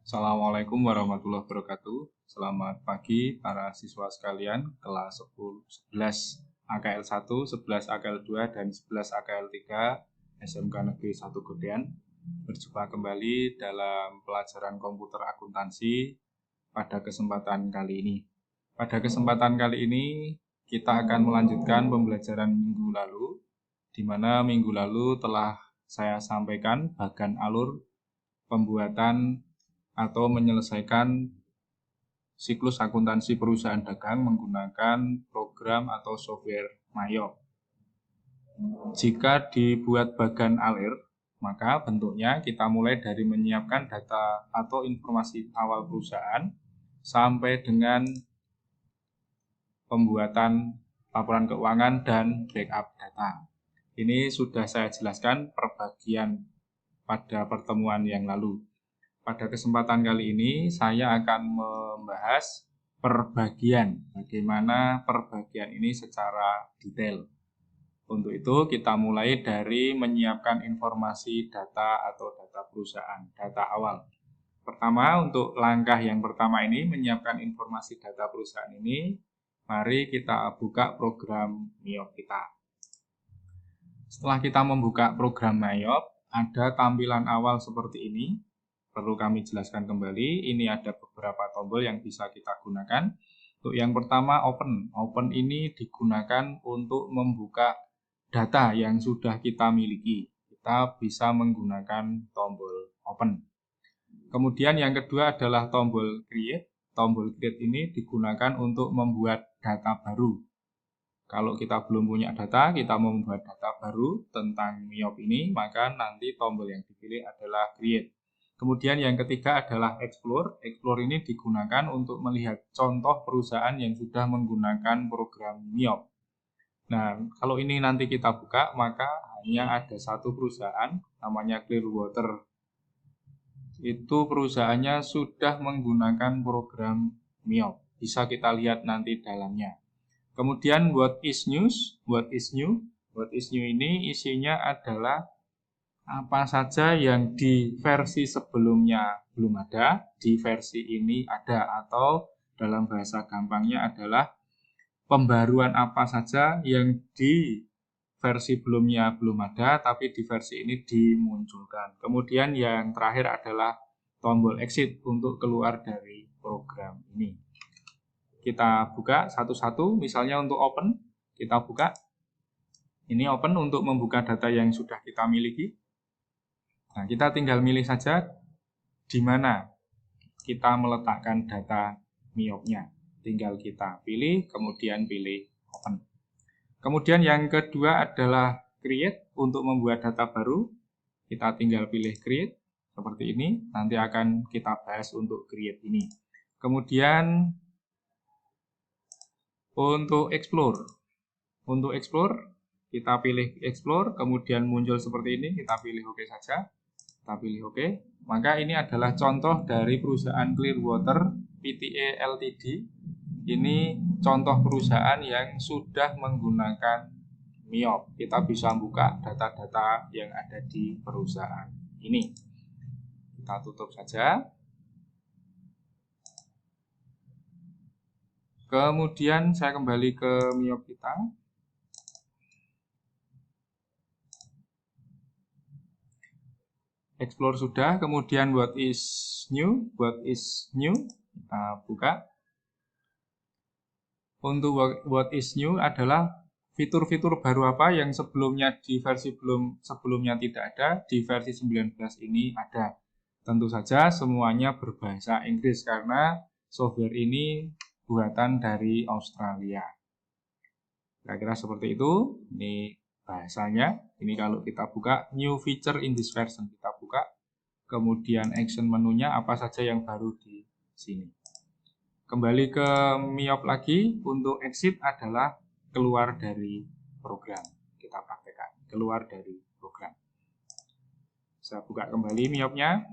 Assalamualaikum warahmatullahi wabarakatuh. Selamat pagi para siswa sekalian kelas 11 AKL 1, 11 AKL 2, dan 11 AKL 3 SMK Negeri 1 Gedean. Berjumpa kembali dalam pelajaran komputer akuntansi pada kesempatan kali ini. Pada kesempatan kali ini kita akan melanjutkan pembelajaran minggu lalu, di mana minggu lalu telah saya sampaikan bagan alur pembuatan atau menyelesaikan siklus akuntansi perusahaan dagang menggunakan program atau software Mayop. Jika dibuat bagan alir, maka bentuknya kita mulai dari menyiapkan data atau informasi awal perusahaan sampai dengan pembuatan laporan keuangan dan backup data. Ini sudah saya jelaskan per bagian pada pertemuan yang lalu. Pada kesempatan kali ini saya akan membahas perbagian, bagaimana perbagian ini secara detail. Untuk itu kita mulai dari menyiapkan informasi data atau data perusahaan, data awal. Pertama, untuk langkah yang pertama ini menyiapkan informasi data perusahaan ini, mari kita buka program Mayop kita. Setelah kita membuka program Mayop, ada tampilan awal seperti ini. Perlu kami jelaskan kembali, ini ada beberapa tombol yang bisa kita gunakan. Untuk yang pertama, open. Open ini digunakan untuk membuka data yang sudah kita miliki. Kita bisa menggunakan tombol open. Kemudian yang kedua adalah tombol create. Tombol create ini digunakan untuk membuat data baru. Kalau kita belum punya data, kita mau membuat data baru tentang Mayop ini, maka nanti tombol yang dipilih adalah create. Kemudian yang ketiga adalah explore. Explore ini digunakan untuk melihat contoh perusahaan yang sudah menggunakan program Mayop. Nah, kalau ini nanti kita buka, maka hanya ada satu perusahaan, namanya Clearwater. Itu perusahaannya sudah menggunakan program Mayop. Bisa kita lihat nanti dalamnya. Kemudian what is news? What is new? What is new ini isinya adalah apa saja yang di versi sebelumnya belum ada, di versi ini ada, atau dalam bahasa gampangnya adalah pembaruan apa saja yang di versi sebelumnya belum ada, tapi di versi ini dimunculkan. Kemudian yang terakhir adalah tombol exit untuk keluar dari program ini. Kita buka satu-satu, misalnya untuk open, kita buka. Ini open untuk membuka data yang sudah kita miliki. Nah, kita tinggal milih saja di mana kita meletakkan data Mayopnya. Tinggal kita pilih, kemudian pilih open. Kemudian yang kedua adalah create untuk membuat data baru. Kita tinggal pilih create seperti ini. Nanti akan kita bahas untuk create ini. Kemudian untuk explore. Untuk explore, kita pilih explore, kemudian muncul seperti ini, kita pilih OK saja. Kita pilih OK. Maka ini adalah contoh dari perusahaan Clearwater Pte Ltd. Ini contoh perusahaan yang sudah menggunakan Mayop. Kita bisa buka data-data yang ada di perusahaan ini. Kita tutup saja. Kemudian saya kembali ke Mayop kita. Explore sudah, kemudian what is new? What is new? Kita buka. Untuk what is new adalah fitur-fitur baru apa yang sebelumnya di versi sebelumnya tidak ada, di versi 19 ini ada. Tentu saja semuanya berbahasa Inggris karena software ini buatan dari Australia. Kira-kira seperti itu. Ini bahasanya. Ini kalau kita buka new feature in this version, kita buka. Kemudian action menunya apa saja yang baru di sini. Kembali ke Mayop lagi. Untuk exit adalah keluar dari program. Kita praktekkan. Keluar dari program. Saya buka kembali Mayopnya.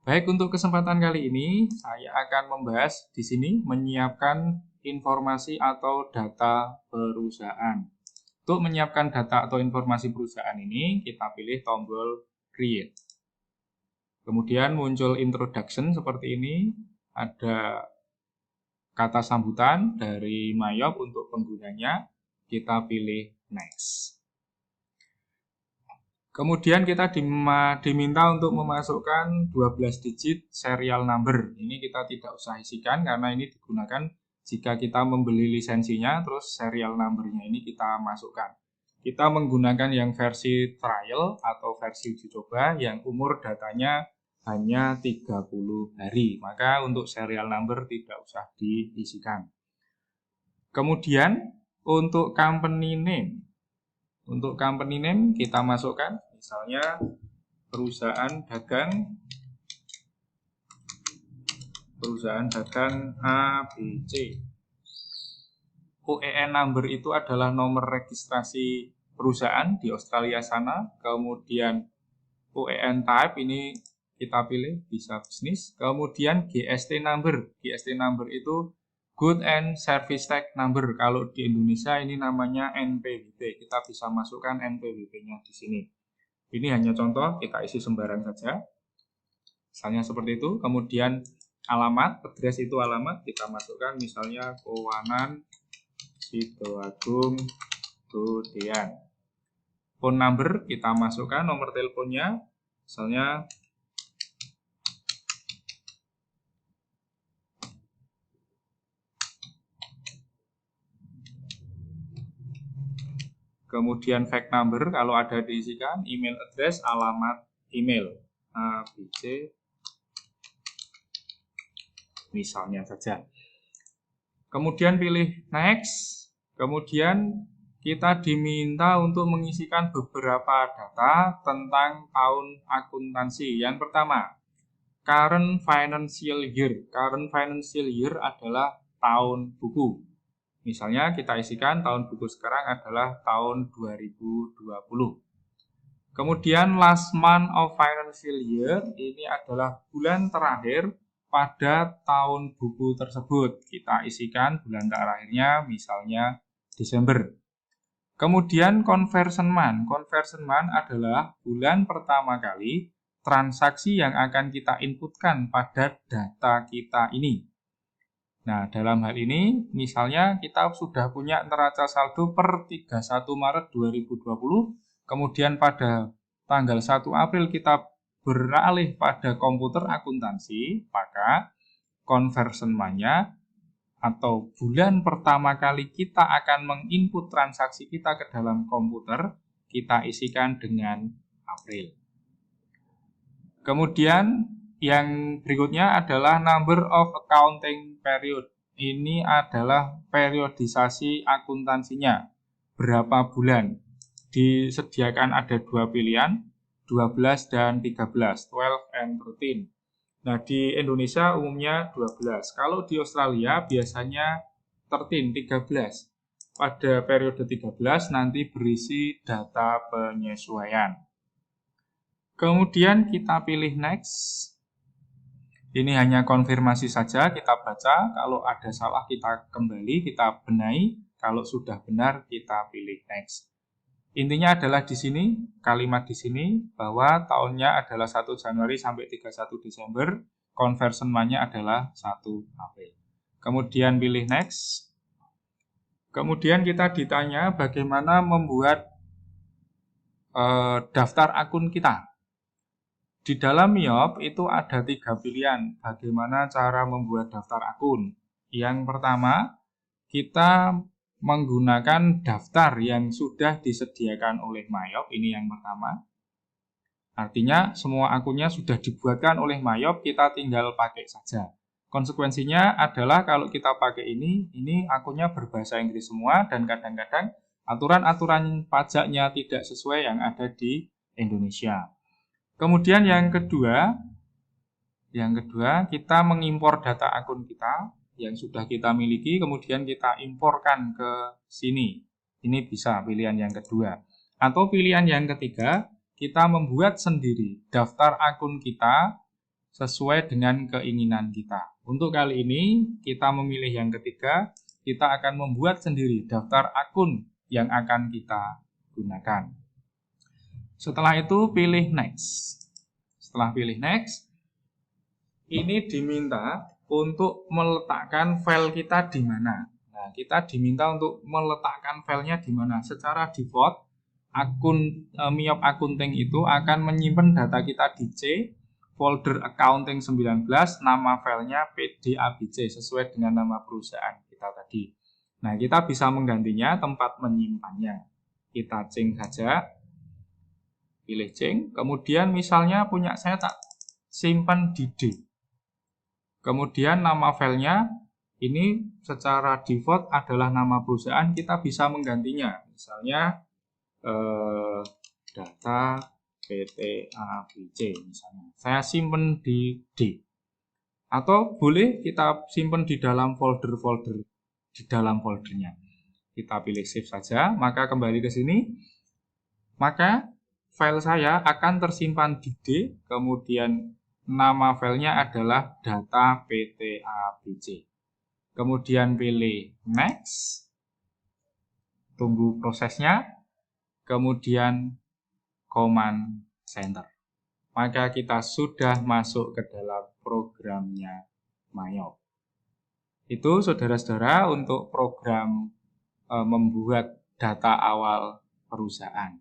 Baik, untuk kesempatan kali ini saya akan membahas di sini menyiapkan informasi atau data perusahaan. Untuk menyiapkan data atau informasi perusahaan ini, kita pilih tombol create. Kemudian muncul introduction seperti ini, ada kata sambutan dari Mayop untuk penggunanya, kita pilih next. Kemudian kita diminta untuk memasukkan 12 digit serial number. Ini kita tidak usah isikan karena ini digunakan jika kita membeli lisensinya, terus serial numbernya ini kita masukkan. Kita menggunakan yang versi trial atau versi uji coba yang umur datanya hanya 30 hari. Maka untuk serial number tidak usah diisikan. Kemudian untuk company name. Untuk company name kita masukkan misalnya perusahaan dagang ABC. OEN number itu adalah nomor registrasi perusahaan di Australia sana. Kemudian OEN type ini kita pilih bisa bisnis. Kemudian GST number. GST number itu Good and Service Tax Number. Kalau di Indonesia ini namanya NPWP. Kita bisa masukkan NPWP-nya di sini. Ini hanya contoh, kita isi sembarang saja. Misalnya seperti itu. Kemudian alamat, address itu alamat, kita masukkan misalnya Kawanan Sidoagung Godean. Phone number kita masukkan nomor teleponnya, misalnya kemudian fax number kalau ada diisikan, email address, alamat email ABC misalnya saja. Kemudian pilih next. Kemudian kita diminta untuk mengisikan beberapa data tentang tahun akuntansi. Yang pertama, current financial year. Current financial year adalah tahun buku. Misalnya kita isikan tahun buku sekarang adalah tahun 2020. Kemudian last month of financial year, ini adalah bulan terakhir pada tahun buku tersebut. Kita isikan bulan terakhirnya misalnya Desember. Kemudian conversion month. Conversion month adalah bulan pertama kali transaksi yang akan kita inputkan pada data kita ini. Nah, dalam hal ini misalnya kita sudah punya neraca saldo per 31 Maret 2020, kemudian pada tanggal 1 April kita beralih pada komputer akuntansi, maka conversion month-nya atau bulan pertama kali kita akan menginput transaksi kita ke dalam komputer, kita isikan dengan April. Kemudian yang berikutnya adalah number of accounting period. Ini adalah periodisasi akuntansinya. Berapa bulan? Disediakan ada dua pilihan, 12 dan 13, 12 and 13. Nah, di Indonesia umumnya 12. Kalau di Australia biasanya 13. Pada periode 13 nanti berisi data penyesuaian. Kemudian kita pilih next. Ini hanya konfirmasi saja, kita baca. Kalau ada salah kita kembali, kita benahi. Kalau sudah benar, kita pilih next. Intinya adalah di sini, kalimat di sini, bahwa tahunnya adalah 1 Januari sampai 31 Desember, conversion month-nya adalah 1 April. Kemudian pilih next. Kemudian kita ditanya bagaimana membuat daftar akun kita. Di dalam Mayop itu ada 3 pilihan bagaimana cara membuat daftar akun. Yang pertama, kita menggunakan daftar yang sudah disediakan oleh Mayop, ini yang pertama. Artinya semua akunnya sudah dibuatkan oleh Mayop, kita tinggal pakai saja. Konsekuensinya adalah kalau kita pakai ini akunnya berbahasa Inggris semua dan kadang-kadang aturan-aturan pajaknya tidak sesuai yang ada di Indonesia. Kemudian yang kedua kita mengimpor data akun kita yang sudah kita miliki, kemudian kita imporkan ke sini. Ini bisa pilihan yang kedua. Atau pilihan yang ketiga, kita membuat sendiri daftar akun kita sesuai dengan keinginan kita. Untuk kali ini, kita memilih yang ketiga, kita akan membuat sendiri daftar akun yang akan kita gunakan. Setelah itu, pilih next. Setelah pilih next, ini diminta untuk meletakkan file kita di mana. Nah, kita diminta untuk meletakkan filenya di mana. Secara default, akun Miyop Accounting itu akan menyimpan data kita di C, folder accounting 19, nama filenya PDABC sesuai dengan nama perusahaan kita tadi. Nah, kita bisa menggantinya tempat menyimpannya. Kita cing saja, pilih cing, kemudian misalnya punya saya tak simpan di D. Kemudian nama filenya ini secara default adalah nama perusahaan, kita bisa menggantinya. Misalnya data PT ABC misalnya. Saya simpan di D. Atau boleh kita simpan di dalam folder-folder di dalam foldernya. Kita pilih save saja, maka kembali ke sini. Maka file saya akan tersimpan di D, kemudian nama filenya adalah data PT ABC. Kemudian pilih next, tunggu prosesnya, kemudian command center. Maka kita sudah masuk ke dalam programnya Miyop. Itu saudara-saudara untuk program membuat data awal perusahaan.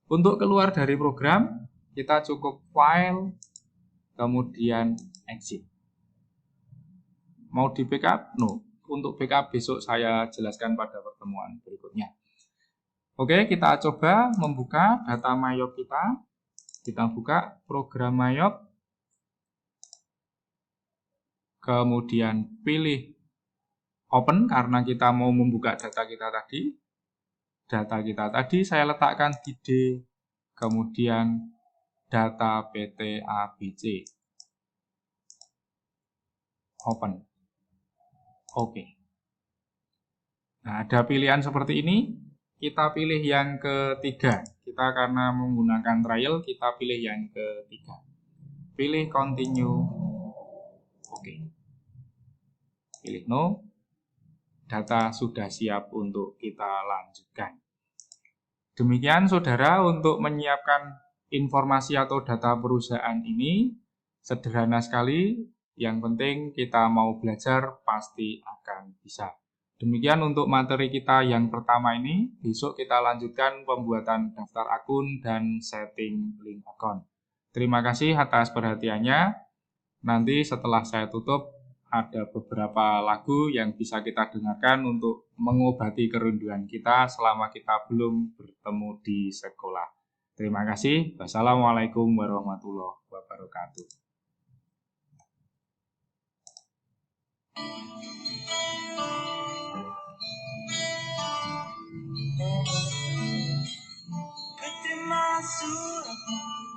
Untuk keluar dari program, kita cukup file, kemudian exit. Mau di backup? No. Untuk backup besok saya jelaskan pada pertemuan berikutnya. Oke, kita coba membuka data Miyop kita. Kita buka program Miyop. Kemudian pilih open karena kita mau membuka data kita tadi. Data kita tadi saya letakkan di D. Kemudian data PT ABC. Open. Oke. Nah, ada pilihan seperti ini. Kita pilih yang ketiga. Kita karena menggunakan trial, kita pilih yang ketiga. Pilih continue. Oke. Pilih no. Data sudah siap untuk kita lanjutkan. Demikian saudara untuk menyiapkan informasi atau data perusahaan ini sederhana sekali. Yang penting kita mau belajar pasti akan bisa. Demikian untuk materi kita yang pertama ini. Besok kita lanjutkan pembuatan daftar akun dan setting link akun. Terima kasih atas perhatiannya. Nanti setelah saya tutup, ada beberapa lagu yang bisa kita dengarkan untuk mengobati kerinduan kita selama kita belum bertemu di sekolah. Terima kasih. Wassalamualaikum warahmatullahi wabarakatuh. Ketima suratmu